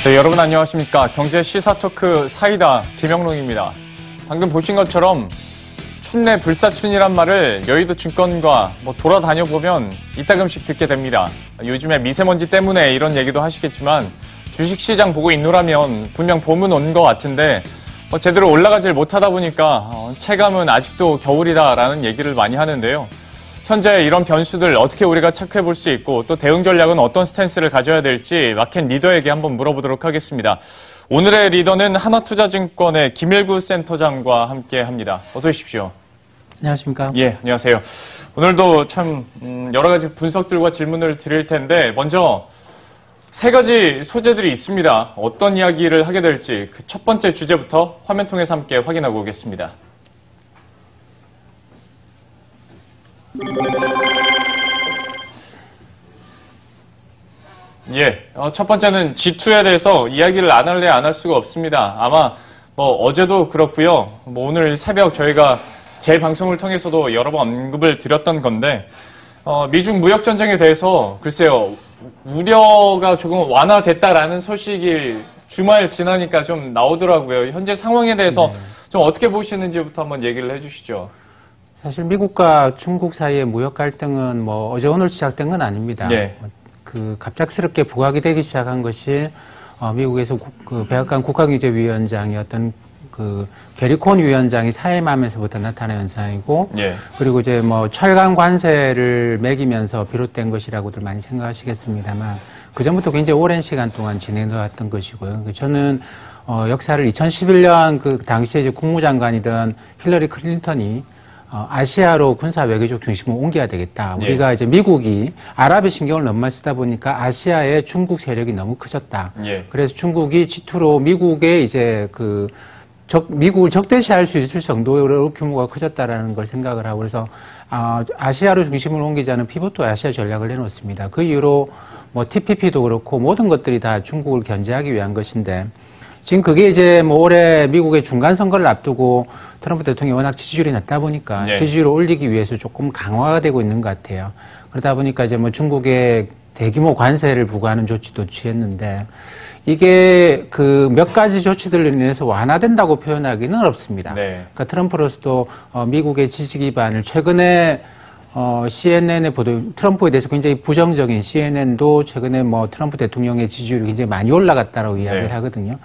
네, 여러분 안녕하십니까. 경제 시사 토크 사이다 김영롱입니다. 방금 보신 것처럼 춘내 불사춘이란 말을 여의도 증권가 돌아다녀 보면 이따금씩 듣게 됩니다. 요즘에 미세먼지 때문에 이런 얘기도 하시겠지만 주식시장 보고 있노라면 분명 봄은 온 것 같은데 제대로 올라가질 못하다 보니까 체감은 아직도 겨울이다라는 얘기를 많이 하는데요. 현재 이런 변수들 어떻게 우리가 체크해 볼 수 있고 또 대응 전략은 어떤 스탠스를 가져야 될지 마켓 리더에게 한번 물어보도록 하겠습니다. 오늘의 리더는 하나투자증권의 김일구 센터장과 함께 합니다. 어서 오십시오. 안녕하십니까? 예, 안녕하세요. 오늘도 참 여러 가지 분석들과 질문을 드릴 텐데 먼저 세 가지 소재들이 있습니다. 어떤 이야기를 하게 될지 그 첫 번째 주제부터 화면 통해서 함께 확인하고 오겠습니다. 예, 첫 번째는 G2에 대해서 이야기를 안 할래 안 할 수가 없습니다. 아마 어제도 그렇고요. 오늘 새벽 저희가 제 방송을 통해서도 여러 번 언급을 드렸던 건데 미중 무역 전쟁에 대해서 글쎄요. 우려가 조금 완화됐다라는 소식이 주말 지나니까 좀 나오더라고요. 현재 상황에 대해서 좀 어떻게 보시는지부터 한번 얘기를 해주시죠. 사실 미국과 중국 사이의 무역 갈등은 어제 오늘 시작된 건 아닙니다. 네. 갑작스럽게 부각이 되기 시작한 것이 미국에서 백악관 국가경제위원장이었던 게리 콘 위원장이 사임하면서부터 나타난 현상이고, 예. 그리고 이제 철강 관세를 매기면서 비롯된 것이라고들 많이 생각하시겠습니다만, 그 전부터 굉장히 오랜 시간 동안 진행해 왔던 것이고요. 저는 역사를 2011년 그 당시에 이제 국무장관이던 힐러리 클린턴이 아시아로 군사 외교적 중심을 옮겨야 되겠다. 예. 우리가 이제 미국이 아랍에 신경을 너무 많이 쓰다 보니까 아시아에 중국 세력이 너무 커졌다. 예. 그래서 중국이 G2로 미국의 이제 미국을 적대시할 수 있을 정도로 규모가 커졌다라는 걸 생각을 하고 그래서 아시아로 중심을 옮기자는 피보트 아시아 전략을 내놓습니다. 그 이후로 TPP도 그렇고 모든 것들이 다 중국을 견제하기 위한 것인데 지금 그게 이제 올해 미국의 중간 선거를 앞두고 트럼프 대통령이 워낙 지지율이 낮다 보니까 네. 지지율을 올리기 위해서 조금 강화가 되고 있는 것 같아요. 그러다 보니까 이제 중국에 대규모 관세를 부과하는 조치도 취했는데 이게 몇 가지 조치들로 인해서 완화된다고 표현하기는 어렵습니다. 네. 그러니까 트럼프로서도 미국의 지지 기반을 최근에 CNN의 보도, 트럼프에 대해서 굉장히 부정적인 CNN도 최근에 트럼프 대통령의 지지율이 굉장히 많이 올라갔다라고 이야기를 네. 하거든요.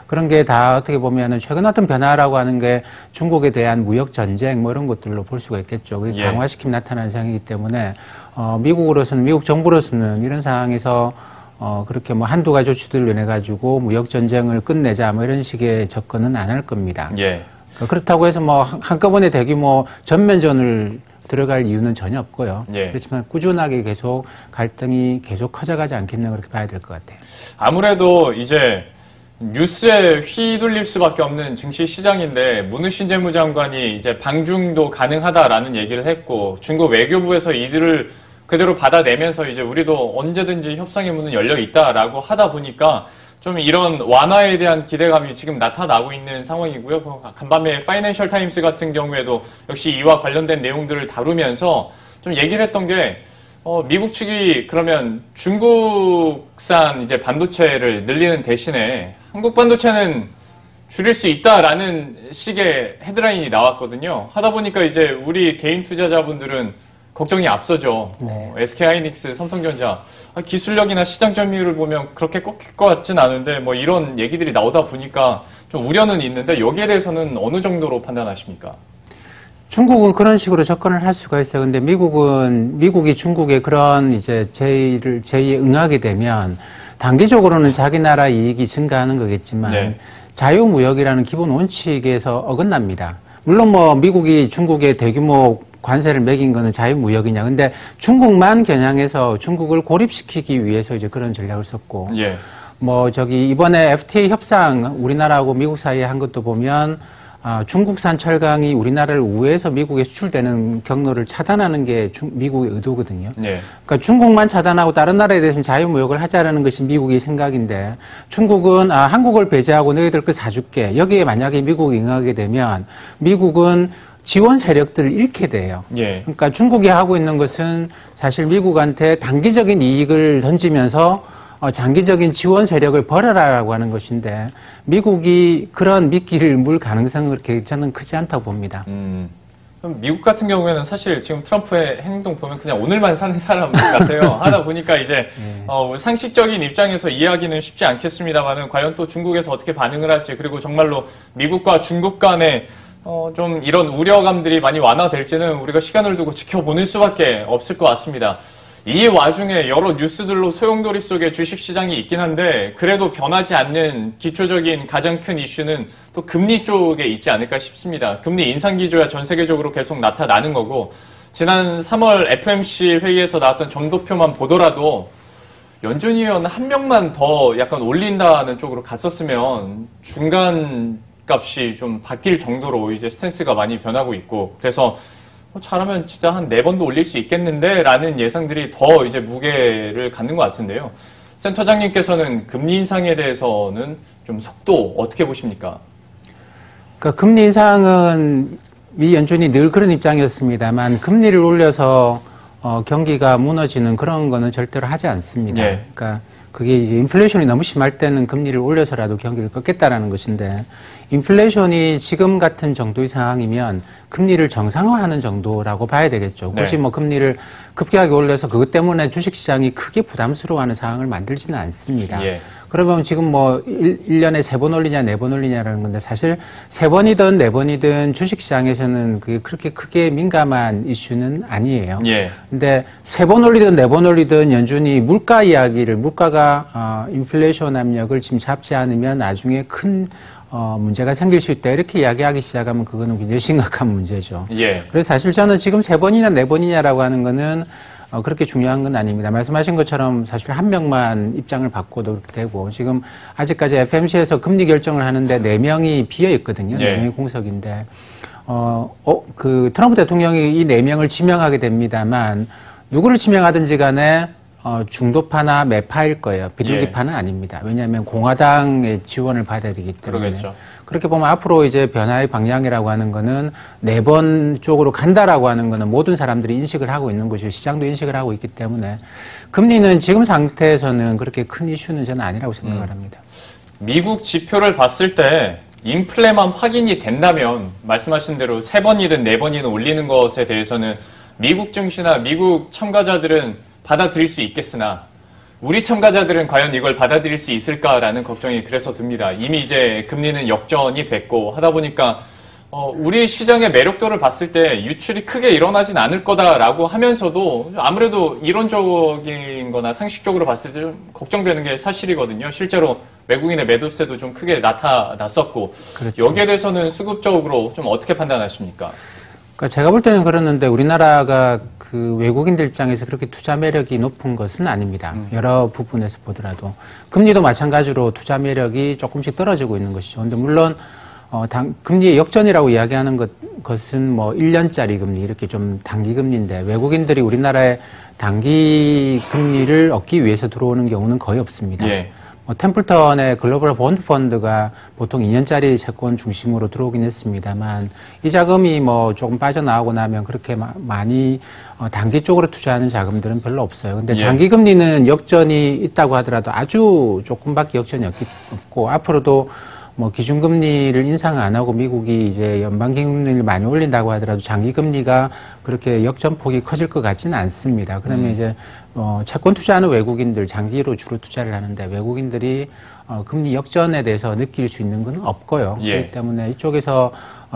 그런 게 다 어떻게 보면은 최근 어떤 변화라고 하는 게 중국에 대한 무역 전쟁 이런 것들로 볼 수가 있겠죠. 그게 예. 강화시키면 나타나는 상황이기 때문에 미국으로서는 미국 정부로서는 이런 상황에서 그렇게 한두 가지 조치들로 인해 가지고 무역 전쟁을 끝내자 이런 식의 접근은 안 할 겁니다. 예. 그렇다고 해서 한꺼번에 대규모 전면전을 들어갈 이유는 전혀 없고요. 예. 그렇지만 꾸준하게 계속 갈등이 계속 커져가지 않겠나 그렇게 봐야 될 것 같아요. 아무래도 이제 뉴스에 휘둘릴 수밖에 없는 증시 시장인데 문우신 재무장관이 이제 방중도 가능하다라는 얘기를 했고 중국 외교부에서 이들을 그대로 받아내면서 이제 우리도 언제든지 협상의 문은 열려 있다라고 하다 보니까 좀 이런 완화에 대한 기대감이 지금 나타나고 있는 상황이고요. 간밤에 파이낸셜 타임스 같은 경우에도 역시 이와 관련된 내용들을 다루면서 좀 얘기를 했던 게 미국 측이 그러면 중국산 이제 반도체를 늘리는 대신에 한국 반도체는 줄일 수 있다라는 식의 헤드라인이 나왔거든요. 하다 보니까 이제 우리 개인 투자자분들은 걱정이 앞서죠. 네. SK하이닉스, 삼성전자 기술력이나 시장 점유율을 보면 그렇게 꺾일 것 같진 않은데 이런 얘기들이 나오다 보니까 좀 우려는 있는데 여기에 대해서는 어느 정도로 판단하십니까? 중국은 그런 식으로 접근을 할 수가 있어요. 근데 미국이 중국의 그런 이제 제의에 응하게 되면 단기적으로는 자기 나라 이익이 증가하는 거겠지만 네. 자유무역이라는 기본 원칙에서 어긋납니다. 물론 미국이 중국에 대규모 관세를 매긴 거는 자유무역이냐. 근데 중국만 겨냥해서 중국을 고립시키기 위해서 이제 그런 전략을 썼고. 예. 이번에 FTA 협상 우리나라하고 미국 사이에 한 것도 보면 중국산 철강이 우리나라를 우회해서 미국에 수출되는 경로를 차단하는 게 미국의 의도거든요. 예. 그러니까 중국만 차단하고 다른 나라에 대해서는 자유무역을 하자라는 것이 미국의 생각인데 중국은 한국을 배제하고 너희들 거 사줄게. 여기에 만약에 미국이 응하게 되면 미국은 지원 세력들을 잃게 돼요. 예. 그러니까 중국이 하고 있는 것은 사실 미국한테 단기적인 이익을 던지면서 장기적인 지원 세력을 벌여라라고 하는 것인데 미국이 그런 미끼를 물 가능성은 그렇게 저는 크지 않다고 봅니다. 그럼 미국 같은 경우에는 사실 지금 트럼프의 행동 보면 그냥 오늘만 사는 사람 같아요. 하다 보니까 이제 상식적인 입장에서 이해하기는 쉽지 않겠습니다만은 과연 또 중국에서 어떻게 반응을 할지 그리고 정말로 미국과 중국 간에 좀 이런 우려감들이 많이 완화될지는 우리가 시간을 두고 지켜보는 수밖에 없을 것 같습니다. 이 와중에 여러 뉴스들로 소용돌이 속에 주식시장이 있긴 한데 그래도 변하지 않는 기초적인 가장 큰 이슈는 또 금리 쪽에 있지 않을까 싶습니다. 금리 인상 기조야 전 세계적으로 계속 나타나는 거고 지난 3월 FOMC 회의에서 나왔던 점도표만 보더라도 연준 위원 한 명만 더 약간 올린다는 쪽으로 갔었으면 중간 값이 좀 바뀔 정도로 이제 스탠스가 많이 변하고 있고 그래서 잘하면 진짜 한 4번도 올릴 수 있겠는데 라는 예상들이 더 이제 무게를 갖는 것 같은데요. 센터장님께서는 금리 인상에 대해서는 좀 속도 어떻게 보십니까? 그러니까 금리 인상은 미 연준이 늘 그런 입장이었습니다만 금리를 올려서 경기가 무너지는 그런 거는 절대로 하지 않습니다. 예. 그러니까 그게 이제 인플레이션이 너무 심할 때는 금리를 올려서라도 경기를 꺾겠다라는 것인데 인플레이션이 지금 같은 정도의 상황이면 금리를 정상화하는 정도라고 봐야 되겠죠. 굳이 뭐 금리를 급격하게 올려서 그것 때문에 주식시장이 크게 부담스러워하는 상황을 만들지는 않습니다. 예. 그러면 지금 뭐 1년에 3번 올리냐 4번 올리냐라는 건데 사실 3번이든 4번이든 주식시장에서는 그게 그렇게 크게 민감한 이슈는 아니에요. 예. 근데 3번 올리든 4번 올리든 연준이 물가 이야기를 물가가 인플레이션 압력을 지금 잡지 않으면 나중에 큰 문제가 생길 수 있다. 이렇게 이야기하기 시작하면 그거는 굉장히 심각한 문제죠. 예. 그래서 사실 저는 지금 3번이냐 4번이냐라고 하는 거는 그렇게 중요한 건 아닙니다. 말씀하신 것처럼 사실 한 명만 입장을 바꿔도 그렇게 되고 지금 아직까지 FMC에서 금리 결정을 하는데 4명이 비어 있거든요. 예. 4명이 공석인데 그 트럼프 대통령이 이 4명을 지명하게 됩니다만 누구를 지명하든지 간에 중도파나 매파일 거예요. 비둘기파는 아닙니다. 왜냐하면 공화당의 지원을 받아야 되기 때문에. 그러겠죠. 그렇게 보면 앞으로 이제 변화의 방향이라고 하는 거는 4번 쪽으로 간다라고 하는 거는 모든 사람들이 인식을 하고 있는 것이고 시장도 인식을 하고 있기 때문에 금리는 지금 상태에서는 그렇게 큰 이슈는 저는 아니라고 생각을 합니다. 미국 지표를 봤을 때 인플레만 확인이 된다면 말씀하신 대로 3번이든 4번이든 올리는 것에 대해서는 미국 증시나 미국 참가자들은 받아들일 수 있겠으나 우리 참가자들은 과연 이걸 받아들일 수 있을까라는 걱정이 그래서 듭니다. 이미 이제 금리는 역전이 됐고 하다 보니까 우리 시장의 매력도를 봤을 때 유출이 크게 일어나진 않을 거다라고 하면서도 아무래도 이론적인 거나 상식적으로 봤을 때 좀 걱정되는 게 사실이거든요. 실제로 외국인의 매도세도 좀 크게 나타났었고 그렇죠. 여기에 대해서는 수급적으로 좀 어떻게 판단하십니까? 그러니까 제가 볼 때는 그러는데 우리나라가 그 외국인들 입장에서 그렇게 투자 매력이 높은 것은 아닙니다. 여러 부분에서 보더라도. 금리도 마찬가지로 투자 매력이 조금씩 떨어지고 있는 것이죠. 근데 물론, 금리의 역전이라고 이야기하는 것은 뭐 1년짜리 금리, 이렇게 좀 단기 금리인데 외국인들이 우리나라에 단기 금리를 얻기 위해서 들어오는 경우는 거의 없습니다. 예. 템플턴의 글로벌 본드 펀드가 보통 2년짜리 채권 중심으로 들어오긴 했습니다만 이 자금이 뭐 조금 빠져나오고 나면 그렇게 많이 단기 쪽으로 투자하는 자금들은 별로 없어요. 근데 장기 금리는 역전이 있다고 하더라도 아주 조금밖에 역전이 없고 앞으로도 뭐 기준금리를 인상 안 하고 미국이 이제 연방기금리를 많이 올린다고 하더라도 장기금리가 그렇게 역전폭이 커질 것 같지는 않습니다. 그러면 이제 채권 투자하는 외국인들 장기로 주로 투자를 하는데 외국인들이 금리 역전에 대해서 느낄 수 있는 건 없고요. 예. 그렇기 때문에 이쪽에서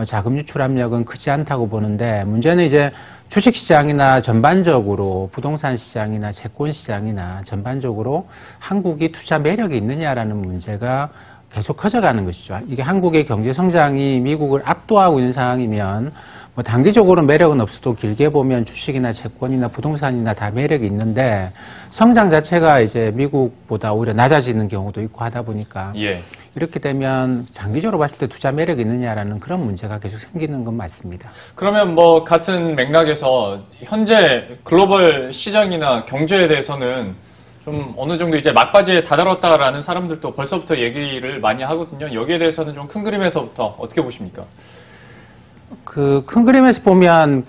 자금 유출 압력은 크지 않다고 보는데 문제는 이제 주식시장이나 전반적으로 부동산 시장이나 채권 시장이나 전반적으로 한국이 투자 매력이 있느냐라는 문제가 계속 커져가는 것이죠. 이게 한국의 경제 성장이 미국을 압도하고 있는 상황이면 뭐 단기적으로 매력은 없어도 길게 보면 주식이나 채권이나 부동산이나 다 매력이 있는데 성장 자체가 이제 미국보다 오히려 낮아지는 경우도 있고 하다 보니까 이렇게 되면 장기적으로 봤을 때 투자 매력이 있느냐라는 그런 문제가 계속 생기는 건 맞습니다. 그러면 뭐 같은 맥락에서 현재 글로벌 시장이나 경제에 대해서는 좀 어느 정도 이제 막바지에 다다랐다라는 사람들도 벌써부터 얘기를 많이 하거든요. 여기에 대해서는 좀 큰 그림에서부터 어떻게 보십니까? 그 큰 그림에서 보면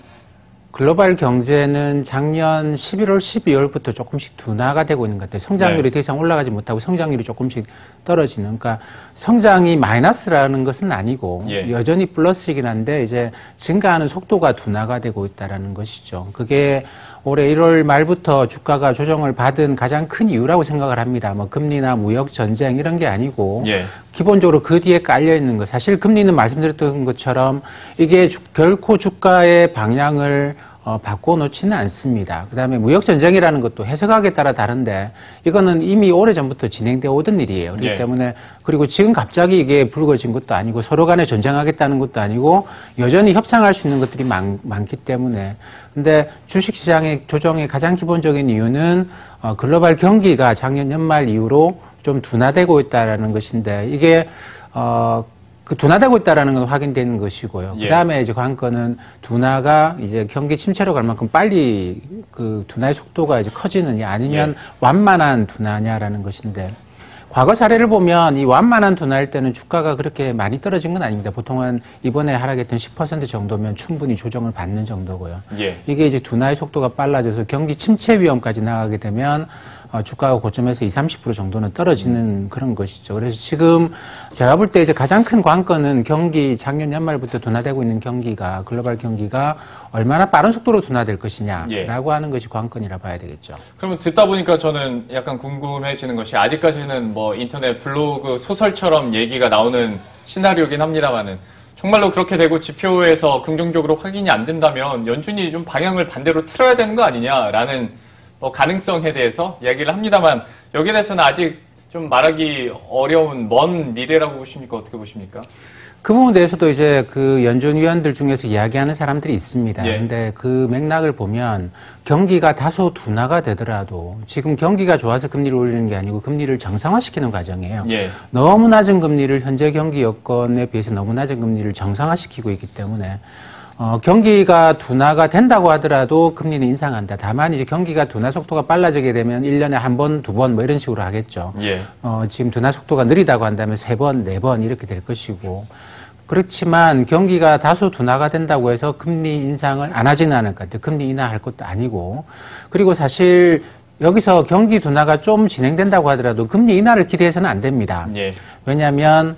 글로벌 경제는 작년 11월, 12월부터 조금씩 둔화가 되고 있는 것 같아요. 성장률이 더 이상 올라가지 못하고 성장률이 조금씩 떨어지는. 그러니까 성장이 마이너스라는 것은 아니고 여전히 플러스이긴 한데 이제 증가하는 속도가 둔화가 되고 있다는 것이죠. 그게 올해 1월 말부터 주가가 조정을 받은 가장 큰 이유라고 생각을 합니다. 뭐 금리나 무역 전쟁 이런 게 아니고 기본적으로 그 뒤에 깔려 있는 것. 사실 금리는 말씀드렸던 것처럼 이게 결코 주가의 방향을 바꿔놓지는 않습니다. 그 다음에 무역전쟁이라는 것도 해석하기에 따라 다른데 이거는 이미 오래전부터 진행되어 오던 일이에요. 그렇기 때문에 그리고 지금 갑자기 이게 불거진 것도 아니고 서로 간에 전쟁하겠다는 것도 아니고 여전히 협상할 수 있는 것들이 많기 때문에 근데 주식시장의 조정의 가장 기본적인 이유는 글로벌 경기가 작년 연말 이후로 좀 둔화되고 있다는 것인데 이게 둔화되고 있다는 건 확인되는 것이고요. 그 다음에 이제 관건은 둔화가 이제 경기 침체로 갈 만큼 빨리 그 둔화의 속도가 이제 커지느냐 아니면 완만한 둔화냐라는 것인데 과거 사례를 보면 이 완만한 둔화일 때는 주가가 그렇게 많이 떨어진 건 아닙니다. 보통은 이번에 하락했던 10% 정도면 충분히 조정을 받는 정도고요. 이게 이제 둔화의 속도가 빨라져서 경기 침체 위험까지 나가게 되면 주가가 고점에서 20, 30% 정도는 떨어지는 그런 것이죠. 그래서 지금 제가 볼 때 이제 가장 큰 관건은 경기 작년 연말부터 둔화되고 있는 경기가 글로벌 경기가 얼마나 빠른 속도로 둔화될 것이냐라고 하는 것이 관건이라 봐야 되겠죠. 그러면 듣다 보니까 저는 약간 궁금해지는 것이 아직까지는 뭐 인터넷 블로그 소설처럼 얘기가 나오는 시나리오긴 합니다만은 정말로 그렇게 되고 지표에서 긍정적으로 확인이 안 된다면 연준이 좀 방향을 반대로 틀어야 되는 거 아니냐라는 가능성에 대해서 이야기를 합니다만 여기에 대해서는 아직 좀 말하기 어려운 먼 미래라고 보십니까? 어떻게 보십니까? 그 부분에 대해서도 이제 그 연준 위원들 중에서 이야기하는 사람들이 있습니다. 근데 그 맥락을 보면 경기가 다소 둔화가 되더라도 지금 경기가 좋아서 금리를 올리는 게 아니고 금리를 정상화시키는 과정이에요. 너무 낮은 금리를 현재 경기 여건에 비해서 너무 낮은 금리를 정상화시키고 있기 때문에 경기가 둔화가 된다고 하더라도 금리는 인상한다. 다만 이제 경기가 둔화 속도가 빨라지게 되면 1년에 한 번, 두 번 뭐 이런 식으로 하겠죠. 지금 둔화 속도가 느리다고 한다면 3번, 4번 이렇게 될 것이고. 그렇지만 경기가 다소 둔화가 된다고 해서 금리 인상을 안 하지는 않을 것 같아요. 금리 인하할 것도 아니고. 그리고 사실 여기서 경기 둔화가 좀 진행된다고 하더라도 금리 인하를 기대해서는 안 됩니다. 왜냐하면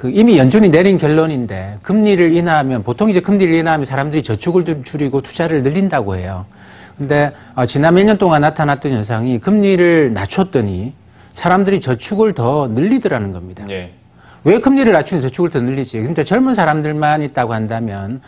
이미 연준이 내린 결론인데 금리를 인하하면 보통 이제 금리를 인하하면 사람들이 저축을 줄이고 투자를 늘린다고 해요. 근데 지난 몇 년 동안 나타났던 현상이 금리를 낮췄더니 사람들이 저축을 더 늘리더라는 겁니다. 왜 금리를 낮추면 저축을 더 늘리지? 근데 젊은 사람들만 있다고 한다면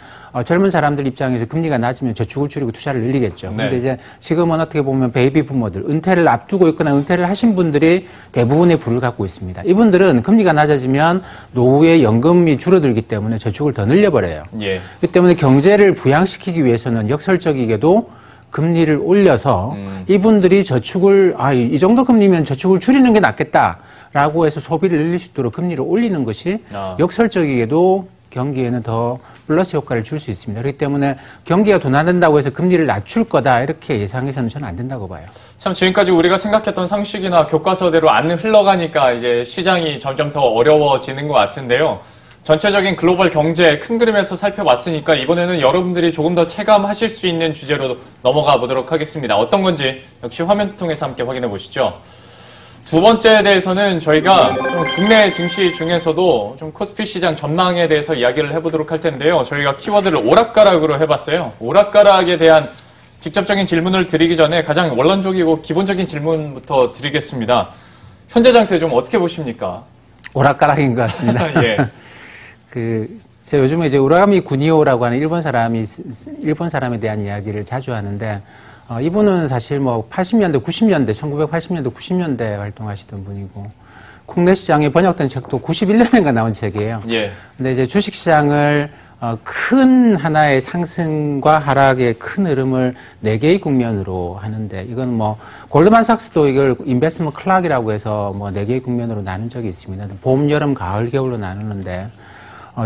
젊은 사람들 입장에서 금리가 낮으면 저축을 줄이고 투자를 늘리겠죠. 근데 이제 지금은 어떻게 보면 베이비 부모들, 은퇴를 앞두고 있거나 은퇴를 하신 분들이 대부분의 부를 갖고 있습니다. 이분들은 금리가 낮아지면 노후의 연금이 줄어들기 때문에 저축을 더 늘려버려요. 그렇기 때문에 경제를 부양시키기 위해서는 역설적이게도 금리를 올려서 이분들이 저축을 이 정도 금리면 저축을 줄이는 게 낫겠다라고 해서 소비를 늘릴 수 있도록 금리를 올리는 것이 역설적이게도 경기에는 더 플러스 효과를 줄 수 있습니다. 그렇기 때문에 경기가 둔화된다고 해서 금리를 낮출 거다 이렇게 예상해서는 저는 안 된다고 봐요. 참 지금까지 우리가 생각했던 상식이나 교과서대로 안 흘러가니까 이제 시장이 점점 더 어려워지는 것 같은데요. 전체적인 글로벌 경제 큰 그림에서 살펴봤으니까 이번에는 여러분들이 조금 더 체감하실 수 있는 주제로 넘어가 보도록 하겠습니다. 어떤 건지 역시 화면 통해서 함께 확인해 보시죠. 두 번째에 대해서는 저희가 좀 국내 증시 중에서도 좀 코스피 시장 전망에 대해서 이야기를 해보도록 할 텐데요. 저희가 키워드를 오락가락으로 해봤어요. 오락가락에 대한 직접적인 질문을 드리기 전에 가장 원론적이고 기본적인 질문부터 드리겠습니다. 현재 장세 좀 어떻게 보십니까? 오락가락인 것 같습니다. 제가 요즘에 이제 우라미 구니오라고 하는 일본 사람에 대한 이야기를 자주 하는데, 이분은 사실 80년대, 90년대, 1980년대, 90년대 활동하시던 분이고, 국내 시장에 번역된 책도 91년인가 나온 책이에요. 근데 이제 주식 시장을 큰 하나의 상승과 하락의 큰 흐름을 4개의 국면으로 하는데, 이건 골드만삭스도 이걸 인베스트먼트 클락이라고 해서 4개의 국면으로 나눈 적이 있습니다. 봄, 여름, 가을, 겨울로 나누는데,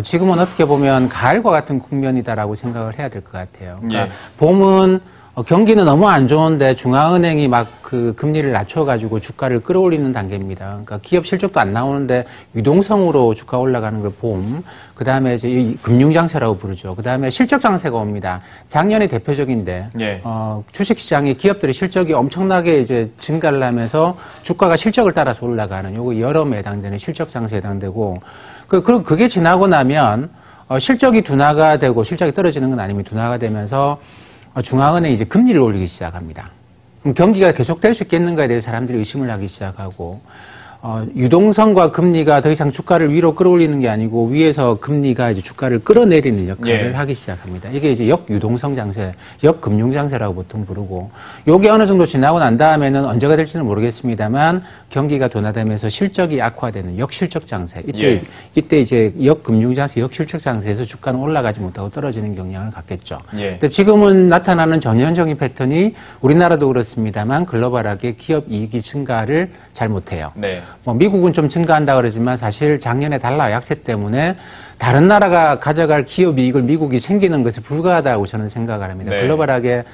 지금은 어떻게 보면 가을과 같은 국면이다라고 생각을 해야 될 것 같아요. 그러니까 봄은 경기는 너무 안 좋은데 중앙은행이 막 그 금리를 낮춰가지고 주가를 끌어올리는 단계입니다. 그러니까 기업 실적도 안 나오는데 유동성으로 주가 올라가는 걸 봄. 그 다음에 이제 이 금융장세라고 부르죠. 그 다음에 실적장세가 옵니다. 작년에 대표적인데, 예. 주식시장이 기업들의 실적이 엄청나게 이제 증가를 하면서 주가가 실적을 따라서 올라가는 요거 여름에 해당되는 실적장세에 해당되고, 그게 지나고 나면, 실적이 둔화가 되고 실적이 떨어지는 건 아니면 둔화가 되면서 중앙은행이 이제 금리를 올리기 시작합니다. 그럼 경기가 계속될 수 있겠는가에 대해 사람들이 의심을 하기 시작하고, 유동성과 금리가 더 이상 주가를 위로 끌어올리는 게 아니고 위에서 금리가 이제 주가를 끌어내리는 역할을 하기 시작합니다. 이게 이제 역유동성 장세, 역금융 장세라고 보통 부르고, 요게 어느 정도 지나고 난 다음에는 언제가 될지는 모르겠습니다만 경기가 둔화되면서 실적이 악화되는 역실적 장세. 이때 이제 역금융 장세, 역실적 장세에서 주가는 올라가지 못하고 떨어지는 경향을 갖겠죠. 근데 지금은 나타나는 전형적인 패턴이 우리나라도 그렇습니다만 글로벌하게 기업 이익이 증가를 잘 못해요. 네. 뭐 미국은 좀 증가한다 그러지만 사실 작년에 달러 약세 때문에 다른 나라가 가져갈 기업 이익을 미국이 챙기는 것에 불과하다고 저는 생각을 합니다. 네. 글로벌하게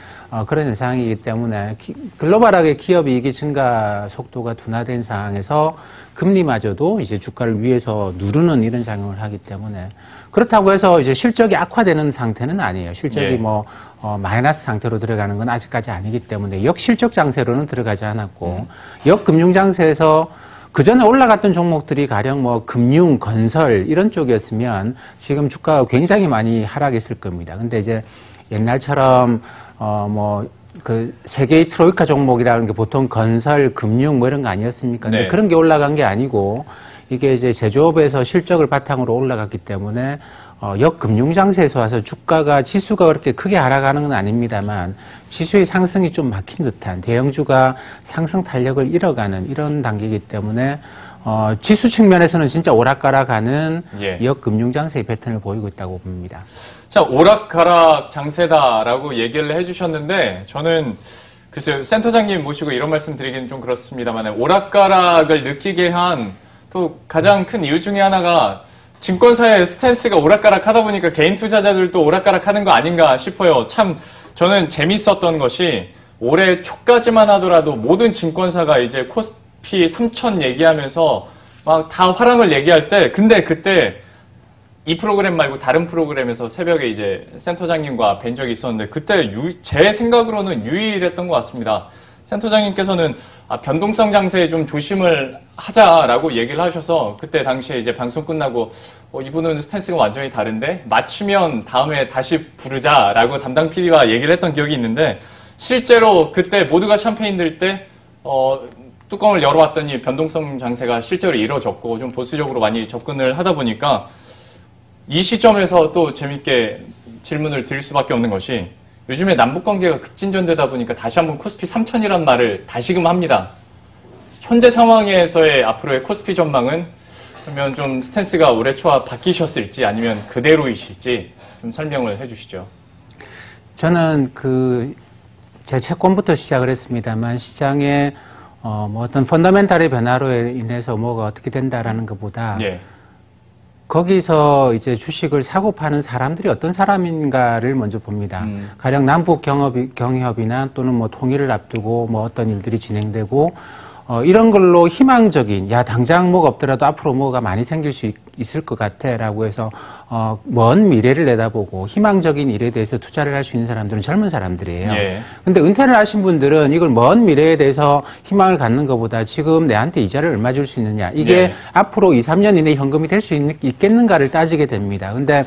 그런 현상이기 때문에 글로벌하게 기업 이익이 증가 속도가 둔화된 상황에서 금리마저도 이제 주가를 위에서 누르는 이런 작용을 하기 때문에 그렇다고 해서 이제 실적이 악화되는 상태는 아니에요. 실적이 마이너스 상태로 들어가는 건 아직까지 아니기 때문에 역실적 장세로는 들어가지 않았고 역금융 장세에서 그 전에 올라갔던 종목들이 가령 뭐 금융, 건설 이런 쪽이었으면 지금 주가가 굉장히 많이 하락했을 겁니다. 근데 이제 옛날처럼 그 세계의 트로이카 종목이라는 게 보통 건설, 금융 뭐 이런 거 아니었습니까? 근데 그런 게 올라간 게 아니고 이게 이제 제조업에서 실적을 바탕으로 올라갔기 때문에 역금융장세에서 와서 주가가 지수가 그렇게 크게 하락하는 건 아닙니다만 지수의 상승이 좀 막힌 듯한 대형주가 상승 탄력을 잃어가는 이런 단계이기 때문에 지수 측면에서는 진짜 오락가락하는 역금융장세의 패턴을 보이고 있다고 봅니다. 자, 오락가락 장세다라고 얘기를 해주셨는데 저는 글쎄요, 센터장님 모시고 이런 말씀 드리기는 좀 그렇습니다만 오락가락을 느끼게 한 또 가장 큰 이유 중에 하나가 증권사의 스탠스가 오락가락 하다 보니까 개인 투자자들도 오락가락 하는 거 아닌가 싶어요. 참 저는 재밌었던 것이 올해 초까지만 하더라도 모든 증권사가 이제 코스피 3000 얘기하면서 막 다 화랑을 얘기할 때 근데 그때 이 프로그램 말고 다른 프로그램에서 새벽에 이제 센터장님과 뵌 적이 있었는데 그때 제 생각으로는 유일했던 것 같습니다. 센터장님께서는 변동성 장세에 좀 조심을 하자라고 얘기를 하셔서 그때 당시에 이제 방송 끝나고 이분은 스탠스가 완전히 다른데 맞추면 다음에 다시 부르자라고 담당 PD가 얘기를 했던 기억이 있는데 실제로 그때 모두가 샴페인 들 때 뚜껑을 열어봤더니 변동성 장세가 실제로 이루어졌고 좀 보수적으로 많이 접근을 하다 보니까 이 시점에서 또 재밌게 질문을 드릴 수밖에 없는 것이 요즘에 남북관계가 급진전되다 보니까 다시 한번 코스피 3000이란 말을 다시금 합니다. 현재 상황에서의 앞으로의 코스피 전망은 그러면 좀 스탠스가 올해 초와 바뀌셨을지 아니면 그대로이실지 좀 설명을 해주시죠. 저는 제 채권부터 시작을 했습니다만 시장에 어떤 펀더멘탈의 변화로 인해서 뭐가 어떻게 된다라는 것보다 거기서 이제 주식을 사고 파는 사람들이 어떤 사람인가를 먼저 봅니다. 가령 남북 경협이나 또는 뭐 통일을 앞두고 뭐 어떤 일들이 진행되고 이런 걸로 희망적인 당장 뭐가 없더라도 앞으로 뭐가 많이 생길 수 있을 것 같아라고 해서 먼 미래를 내다보고 희망적인 일에 대해서 투자를 할 수 있는 사람들은 젊은 사람들이에요. 근데 은퇴를 하신 분들은 이걸 먼 미래에 대해서 희망을 갖는 것보다 지금 내한테 이자를 얼마 줄 수 있느냐 이게 앞으로 2, 3년 이내에 현금이 될 수 있겠는가를 따지게 됩니다. 근데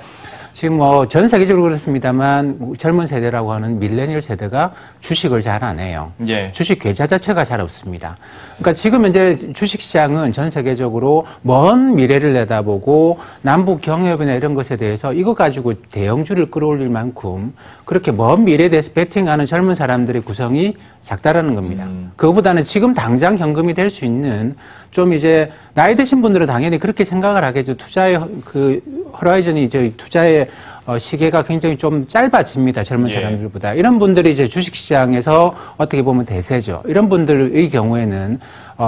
지금 전 세계적으로 그렇습니다만 젊은 세대라고 하는 밀레니얼 세대가 주식을 잘 안 해요. 주식 계좌 자체가 잘 없습니다. 그러니까 지금 현재 주식시장은 전 세계적으로 먼 미래를 내다보고 남북 경협이나 이런 것에 대해서 이거 가지고 대형주를 끌어올릴 만큼 그렇게 먼 미래에 대해서 베팅하는 젊은 사람들의 구성이 작다라는 겁니다. 그거보다는 지금 당장 현금이 될 수 있는 좀 이제 나이 드신 분들은 당연히 그렇게 생각을 하겠죠. 투자의 호라이즌이 투자의 시계가 굉장히 좀 짧아집니다. 젊은 사람들보다. 이런 분들이 이제 주식시장에서 어떻게 보면 대세죠. 이런 분들의 경우에는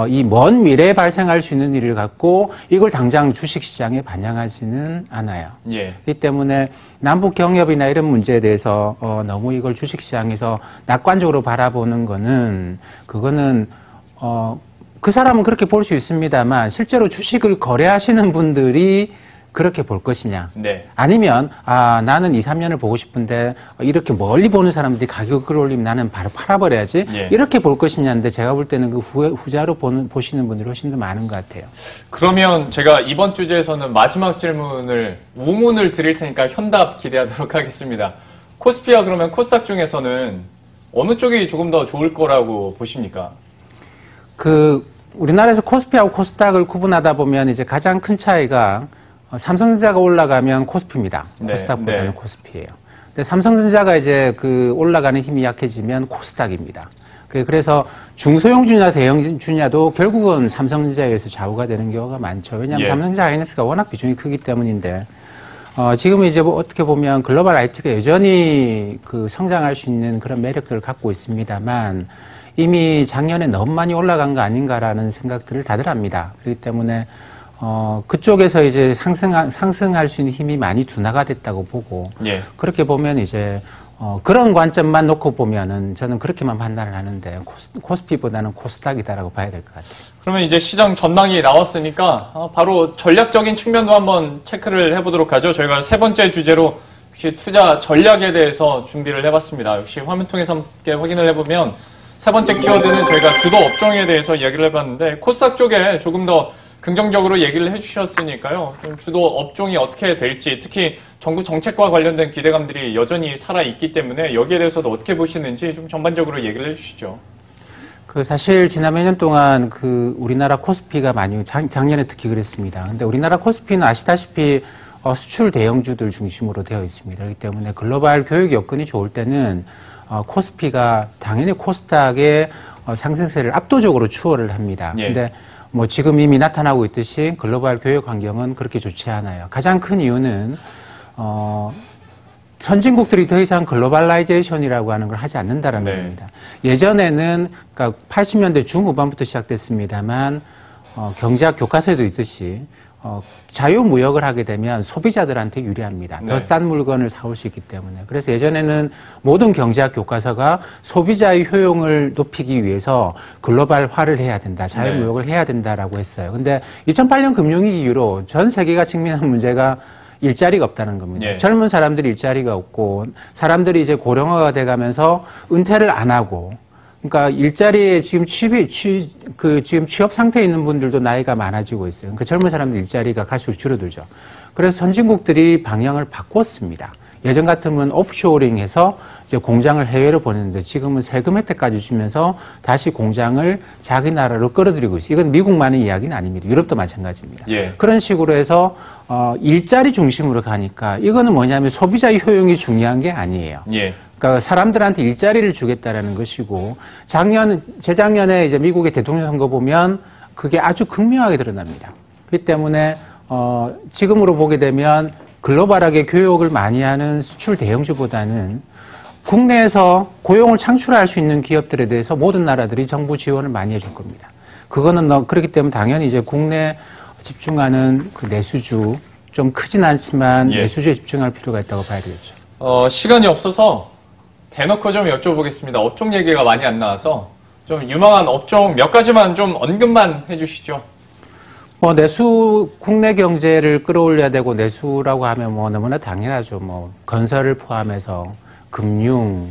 이 먼 미래에 발생할 수 있는 일을 갖고 이걸 당장 주식시장에 반영하지는 않아요. 예. 그렇기 때문에 남북 경협이나 이런 문제에 대해서 너무 이걸 주식시장에서 낙관적으로 바라보는 거는 그거는 그 사람은 그렇게 볼 수 있습니다만 실제로 주식을 거래하시는 분들이 그렇게 볼 것이냐. 네. 아니면 나는 2, 3년을 보고 싶은데 이렇게 멀리 보는 사람들이 가격을 올리면 나는 바로 팔아버려야지. 예. 이렇게 볼 것이냐인데 제가 볼 때는 그 후자로 보시는 분들이 훨씬 더 많은 것 같아요. 그러면 제가 이번 주제에서는 마지막 질문을 우문을 드릴 테니까 현답 기대하도록 하겠습니다. 코스피와 그러면 코스닥 중에서는 어느 쪽이 조금 더 좋을 거라고 보십니까? 우리나라에서 코스피하고 코스닥을 구분하다 보면 이제 가장 큰 차이가 삼성전자가 올라가면 코스피입니다. 네, 코스닥보다는 네. 코스피예요. 근데 삼성전자가 이제 올라가는 힘이 약해지면 코스닥입니다. 그래서 중소형 주냐, 대형 주냐도 결국은 삼성전자에 의해서 좌우가 되는 경우가 많죠. 왜냐하면 예. 삼성전자 하이닉스가 워낙 비중이 크기 때문인데, 지금 이제 어떻게 보면 글로벌 IT가 여전히 성장할 수 있는 그런 매력들을 갖고 있습니다만, 이미 작년에 너무 많이 올라간 거 아닌가라는 생각들을 다들 합니다. 그렇기 때문에, 그쪽에서 이제 상승할 수 있는 힘이 많이 둔화가 됐다고 보고, 예. 그렇게 보면 이제, 그런 관점만 놓고 보면은 저는 그렇게만 판단을 하는데, 코스피보다는 코스닥이다라고 봐야 될 것 같아요. 그러면 이제 시장 전망이 나왔으니까 바로 전략적인 측면도 한번 체크를 해보도록 하죠. 저희가 세 번째 주제로 역시 투자 전략에 대해서 준비를 해봤습니다. 역시 화면 통해서 함께 확인을 해보면 세 번째 키워드는 저희가 주도 업종에 대해서 이야기를 해봤는데 코스닥 쪽에 조금 더 긍정적으로 얘기를 해주셨으니까요. 좀 주도 업종이 어떻게 될지, 특히 정부 정책과 관련된 기대감들이 여전히 살아있기 때문에 여기에 대해서도 어떻게 보시는지 좀 전반적으로 얘기를 해주시죠. 사실 지난 몇 년 동안 우리나라 코스피가 많이 작년에 특히 그랬습니다. 근데 우리나라 코스피는 아시다시피 수출 대형주들 중심으로 되어 있습니다. 그렇기 때문에 글로벌 교육 여건이 좋을 때는 코스피가 당연히 코스닥의 상승세를 압도적으로 추월을 합니다. 예. 근데 뭐 지금 이미 나타나고 있듯이 글로벌 교육 환경은 그렇게 좋지 않아요. 가장 큰 이유는 선진국들이 더 이상 글로벌라이제이션이라고 하는 걸 하지 않는다라는 네. 겁니다. 예전에는 그러니까 80년대 중후반부터 시작됐습니다만 경제학 교과서에도 있듯이 자유무역을 하게 되면 소비자들한테 유리합니다. 네. 더 싼 물건을 사올 수 있기 때문에. 그래서 예전에는 모든 경제학 교과서가 소비자의 효용을 높이기 위해서 글로벌화를 해야 된다. 자유무역을 해야 된다라고 했어요. 근데 2008년 금융위기 이후로 전 세계가 직면한 문제가 일자리가 없다는 겁니다. 예. 젊은 사람들이 일자리가 없고 사람들이 이제 고령화가 돼가면서 은퇴를 안 하고 그러니까 일자리에 지금 지금 취업 상태에 있는 분들도 나이가 많아지고 있어요. 그러니까 젊은 사람들 일자리가 갈수록 줄어들죠. 그래서 선진국들이 방향을 바꿨습니다. 예전 같으면 오프쇼링해서 이제 공장을 해외로 보냈는데 지금은 세금 혜택까지 주면서 다시 공장을 자기 나라로 끌어들이고 있어요. 이건 미국만의 이야기는 아닙니다. 유럽도 마찬가지입니다. 예. 그런 식으로 해서 일자리 중심으로 가니까 이거는 뭐냐면 소비자의 효용이 중요한 게 아니에요. 예. 그러니까 사람들한테 일자리를 주겠다라는 것이고 재작년에 이제 미국의 대통령 선거 보면 그게 아주 극명하게 드러납니다. 그렇기 때문에 지금으로 보게 되면 글로벌하게 교육을 많이 하는 수출 대형주보다는 국내에서 고용을 창출할 수 있는 기업들에 대해서 모든 나라들이 정부 지원을 많이 해줄 겁니다. 그거는 그렇기 때문에 당연히 이제 국내 집중하는 그 내수주 좀 크진 않지만 예. 내수주에 집중할 필요가 있다고 봐야 되겠죠. 시간이 없어서 대놓고 좀 여쭤보겠습니다. 업종 얘기가 많이 안 나와서 좀 유망한 업종 몇 가지만 좀 언급만 해주시죠. 국내 경제를 끌어올려야 되고 내수라고 하면 너무나 당연하죠. 건설을 포함해서 금융,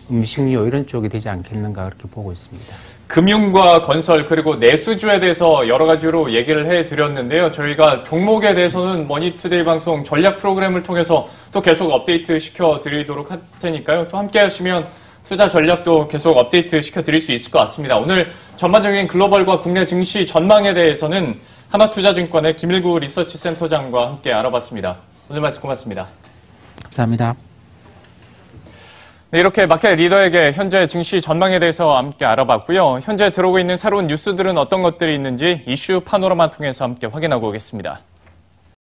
음식료 이런 쪽이 되지 않겠는가 그렇게 보고 있습니다. 금융과 건설 그리고 내수주에 대해서 여러 가지로 얘기를 해드렸는데요. 저희가 종목에 대해서는 머니투데이 방송 전략 프로그램을 통해서 또 계속 업데이트 시켜드리도록 할 테니까요. 또 함께 하시면 투자 전략도 계속 업데이트 시켜드릴 수 있을 것 같습니다. 오늘 전반적인 글로벌과 국내 증시 전망에 대해서는 하나투자증권의 김일구 리서치센터장과 함께 알아봤습니다. 오늘 말씀 고맙습니다. 감사합니다. 네, 이렇게 마켓 리더에게 현재 증시 전망에 대해서 함께 알아봤고요. 현재 들어오고 있는 새로운 뉴스들은 어떤 것들이 있는지 이슈 파노라마 통해서 함께 확인하고 오겠습니다.